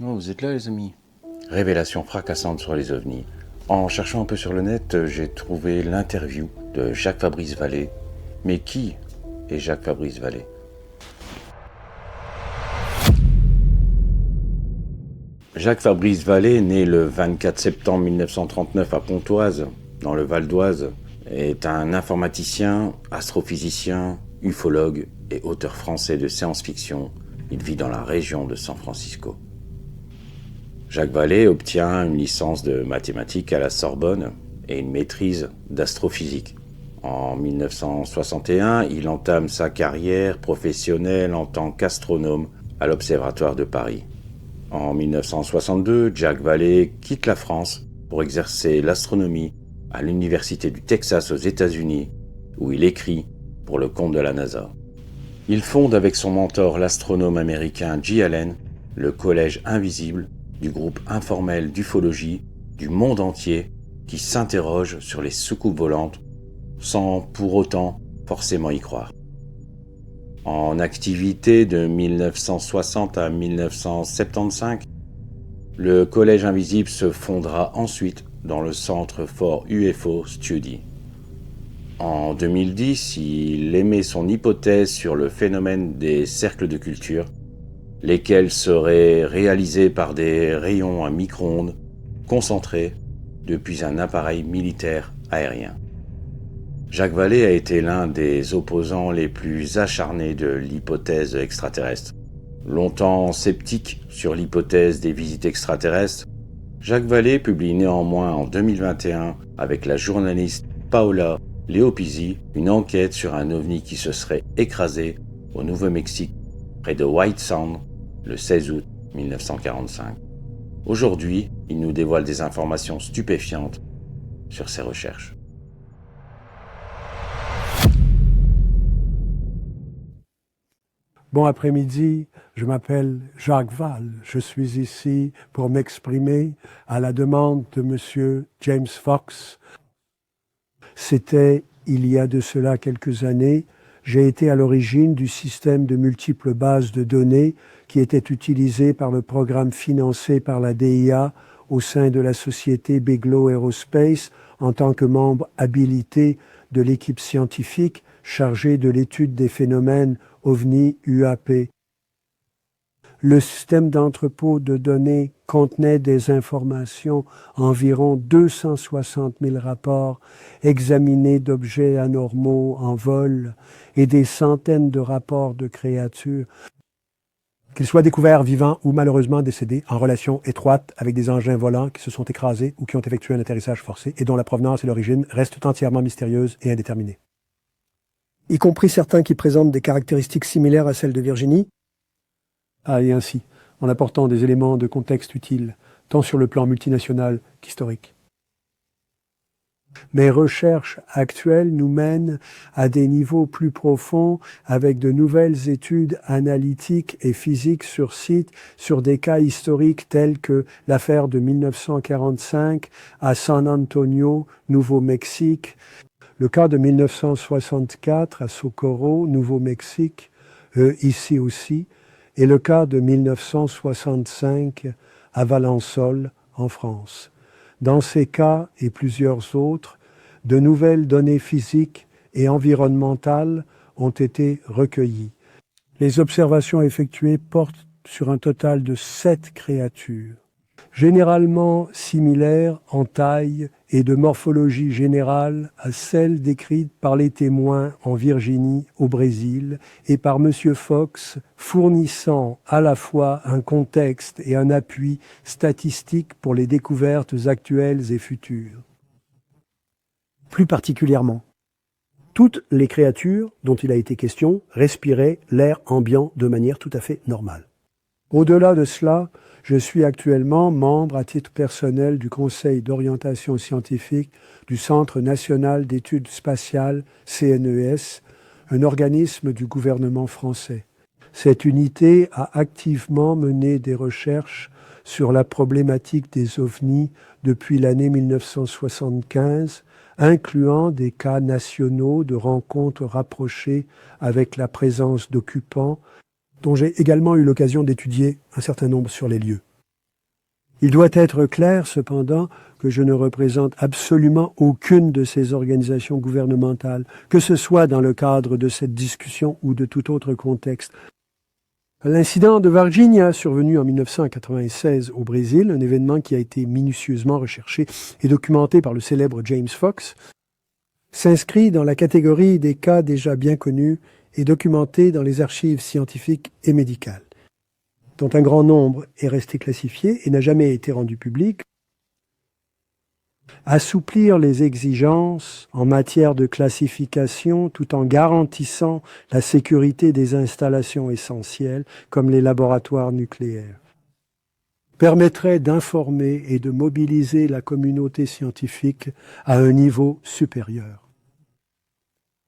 Oh, vous êtes là, les amis. Révélation fracassante sur les ovnis. En cherchant un peu sur le net, j'ai trouvé l'interview de Jacques-Fabrice Vallée. Mais qui est Jacques-Fabrice Vallée? Jacques-Fabrice Vallée, né le 24 septembre 1939 à Pontoise, dans le Val d'Oise, est un informaticien, astrophysicien, ufologue et auteur français de science-fiction. Il vit dans la région de San Francisco. Jacques Vallée obtient une licence de mathématiques à la Sorbonne et une maîtrise d'astrophysique. En 1961, il entame sa carrière professionnelle en tant qu'astronome à l'Observatoire de Paris. En 1962, Jacques Vallée quitte la France pour exercer l'astronomie à l'Université du Texas aux États-Unis, où il écrit pour le compte de la NASA. Il fonde avec son mentor l'astronome américain J. Allen le Collège Invisible du groupe informel d'ufologie du monde entier qui s'interroge sur les soucoupes volantes sans pour autant forcément y croire. En activité de 1960 à 1975, le Collège Invisible se fondera ensuite dans le Centre for UFO Study. En 2010, il émet son hypothèse sur le phénomène des cercles de culture, lesquels seraient réalisés par des rayons à micro-ondes concentrés depuis un appareil militaire aérien. Jacques Vallée a été l'un des opposants les plus acharnés de l'hypothèse extraterrestre. Longtemps sceptique sur l'hypothèse des visites extraterrestres, Jacques Vallée publie néanmoins en 2021 avec la journaliste Paola Leopisi une enquête sur un ovni qui se serait écrasé au Nouveau-Mexique près de White Sand le 16 août 1945. Aujourd'hui, il nous dévoile des informations stupéfiantes sur ses recherches. Bon après-midi, je m'appelle Jacques Vall. Je suis ici pour m'exprimer à la demande de M. James Fox. C'était il y a de cela quelques années. J'ai été à l'origine du système de multiples bases de données qui était utilisé par le programme financé par la DIA au sein de la société Beglo Aerospace en tant que membre habilité de l'équipe scientifique chargée de l'étude des phénomènes OVNI UAP. Le système d'entrepôt de données contenait des informations, environ 260 000 rapports examinés d'objets anormaux en vol et des centaines de rapports de créatures, qu'ils soient découverts vivants ou malheureusement décédés, en relation étroite avec des engins volants qui se sont écrasés ou qui ont effectué un atterrissage forcé et dont la provenance et l'origine restent entièrement mystérieuses et indéterminées. Y compris certains qui présentent des caractéristiques similaires à celles de Virginie. Et ainsi, en apportant des éléments de contexte utiles, tant sur le plan multinational qu'historique. Mes recherches actuelles nous mènent à des niveaux plus profonds avec de nouvelles études analytiques et physiques sur site sur des cas historiques tels que l'affaire de 1945 à San Antonio, Nouveau-Mexique, le cas de 1964 à Socorro, Nouveau-Mexique, ici aussi, et le cas de 1965 à Valençol, en France. Dans ces cas et plusieurs autres, de nouvelles données physiques et environnementales ont été recueillies. Les observations effectuées portent sur un total de 7 créatures, généralement similaires en taille et de morphologie générale à celles décrites par les témoins en Virginie, au Brésil, et par M. Fox, fournissant à la fois un contexte et un appui statistique pour les découvertes actuelles et futures. Plus particulièrement, toutes les créatures dont il a été question respiraient l'air ambiant de manière tout à fait normale. Au-delà de cela, je suis actuellement membre à titre personnel du Conseil d'orientation scientifique du Centre national d'études spatiales, CNES, un organisme du gouvernement français. Cette unité a activement mené des recherches sur la problématique des ovnis depuis l'année 1975, incluant des cas nationaux de rencontres rapprochées avec la présence d'occupants, dont j'ai également eu l'occasion d'étudier un certain nombre sur les lieux. Il doit être clair, cependant, que je ne représente absolument aucune de ces organisations gouvernementales, que ce soit dans le cadre de cette discussion ou de tout autre contexte. L'incident de Varginha, survenu en 1996 au Brésil, un événement qui a été minutieusement recherché et documenté par le célèbre James Fox, s'inscrit dans la catégorie des cas déjà bien connus et documentés dans les archives scientifiques et médicales, dont un grand nombre est resté classifié et n'a jamais été rendu public. Assouplir les exigences en matière de classification tout en garantissant la sécurité des installations essentielles comme les laboratoires nucléaires permettrait d'informer et de mobiliser la communauté scientifique à un niveau supérieur.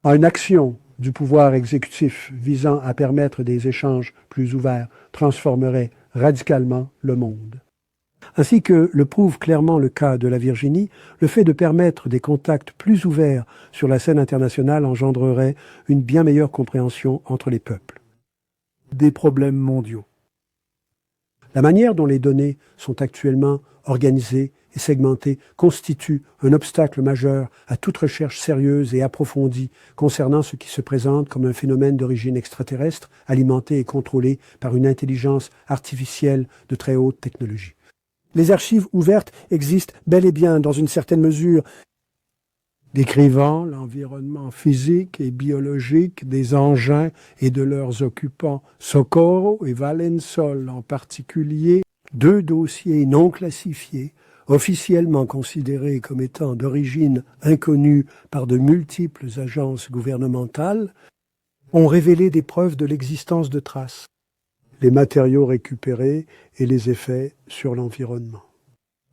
Une action du pouvoir exécutif visant à permettre des échanges plus ouverts transformerait radicalement le monde. Ainsi que le prouve clairement le cas de la Virginie, le fait de permettre des contacts plus ouverts sur la scène internationale engendrerait une bien meilleure compréhension entre les peuples. Des problèmes mondiaux. La manière dont les données sont actuellement organisées et segmentées constitue un obstacle majeur à toute recherche sérieuse et approfondie concernant ce qui se présente comme un phénomène d'origine extraterrestre, alimenté et contrôlé par une intelligence artificielle de très haute technologie. Les archives ouvertes existent bel et bien dans une certaine mesure, décrivant l'environnement physique et biologique des engins et de leurs occupants, Socorro et Valensol en particulier, deux dossiers non classifiés, officiellement considérés comme étant d'origine inconnue par de multiples agences gouvernementales, ont révélé des preuves de l'existence de traces, les matériaux récupérés et les effets sur l'environnement.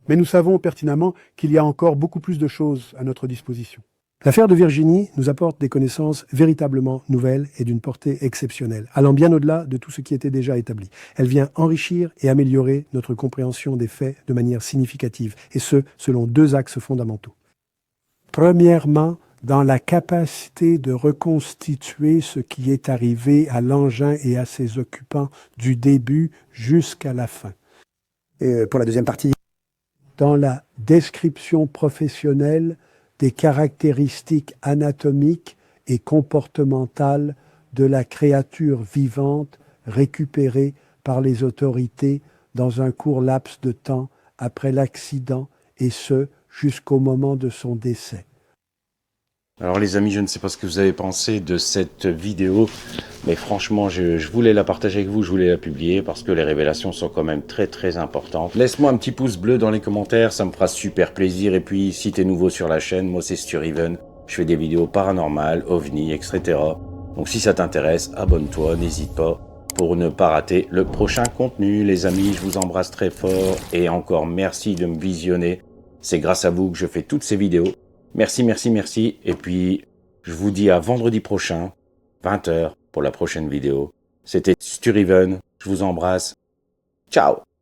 Mais nous savons pertinemment qu'il y a encore beaucoup plus de choses à notre disposition. L'affaire de Virginie nous apporte des connaissances véritablement nouvelles et d'une portée exceptionnelle, allant bien au-delà de tout ce qui était déjà établi. Elle vient enrichir et améliorer notre compréhension des faits de manière significative, et ce, selon deux axes fondamentaux. Premièrement, dans la capacité de reconstituer ce qui est arrivé à l'engin et à ses occupants du début jusqu'à la fin. Et pour la deuxième partie, dans la description professionnelle des caractéristiques anatomiques et comportementales de la créature vivante récupérée par les autorités dans un court laps de temps après l'accident, et ce, jusqu'au moment de son décès. Alors les amis, je ne sais pas ce que vous avez pensé de cette vidéo, mais franchement, je voulais la partager avec vous, je voulais la publier parce que les révélations sont quand même très très importantes. Laisse-moi un petit pouce bleu dans les commentaires, ça me fera super plaisir. Et puis, si t'es nouveau sur la chaîne, moi c'est Sturiven, je fais des vidéos paranormales, ovnis, etc. Donc si ça t'intéresse, abonne-toi, n'hésite pas pour ne pas rater le prochain contenu. Les amis, je vous embrasse très fort et encore merci de me visionner. C'est grâce à vous que je fais toutes ces vidéos. Merci, merci, merci. Et puis, je vous dis à vendredi prochain, 20 h, pour la prochaine vidéo. C'était Sturiven. Je vous embrasse. Ciao!